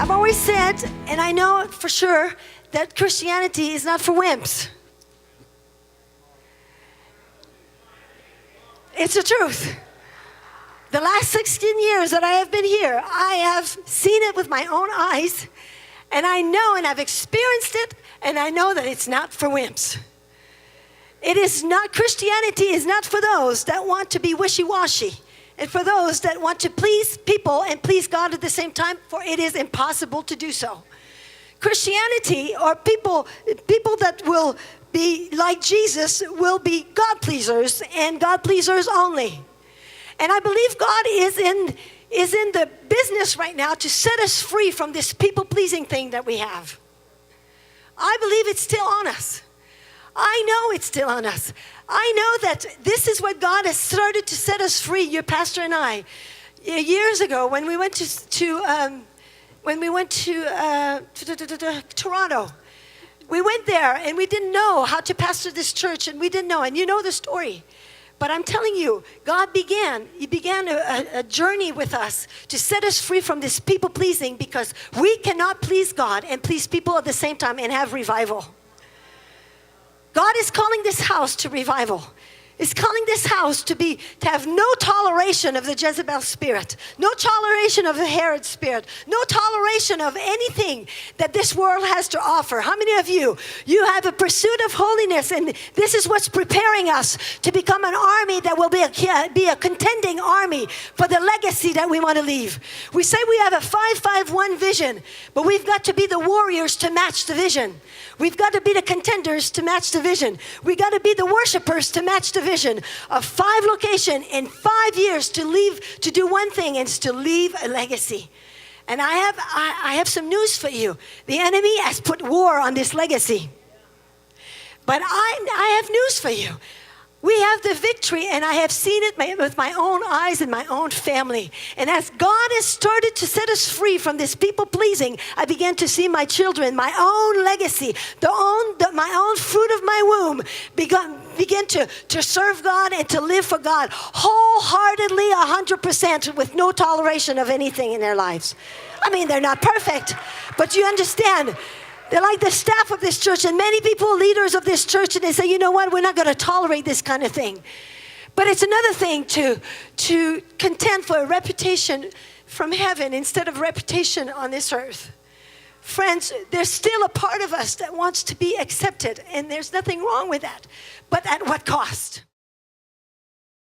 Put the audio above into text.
I've always said, and I know for sure, that Christianity is not for wimps. It's the truth. The last 16 years that I have been here, I have seen it with my own eyes, and I know and I've experienced it, and I know that it's not for wimps. It is not, Christianity is not for those that want to be wishy-washy. And for those that want to please people and please God at the same time, for it is impossible to do so. Christianity, or people that will be like Jesus, will be God pleasers and God pleasers only. And I believe God is in the business right now to set us free from this people pleasing thing that we have. I believe it's still on us. I know it's still on us. I know that this is what God has started to set us free, your pastor and I. Years ago, when we went to Toronto, we went there and we didn't know how to pastor this church, and we didn't know, and you know the story. But I'm telling you, He began a journey with us to set us free from this people pleasing, because we cannot please God and please people at the same time and have revival. God is calling this house to revival. He's calling this house to have no toleration of the Jezebel spirit, no toleration of the Herod spirit, no toleration of anything that this world has to offer. How many of you have a pursuit of holiness, and this is what's preparing us to become an army that will be a contending army for the legacy that we want to leave. We say we have a 5-5-1 vision, but we've got to be the warriors to match the vision. We've got to be the contenders to match the vision. We've got to be the worshipers to match the vision of 5 locations in 5 years to do one thing, and it's to leave a legacy. And I have some news for you. The enemy has put war on this legacy. But I have news for you. We have the victory, and I have seen it with my own eyes and my own family. And as God has started to set us free from this people-pleasing, I began to see my children, my own legacy, my own fruit of my womb, begin to serve God and to live for God wholeheartedly, 100%, with no toleration of anything in their lives. I mean, they're not perfect, but you understand. They're like the staff of this church, and many people, leaders of this church, and they say, you know what, we're not going to tolerate this kind of thing. But it's another thing to contend for a reputation from heaven instead of reputation on this earth. Friends, there's still a part of us that wants to be accepted, and there's nothing wrong with that. But at what cost?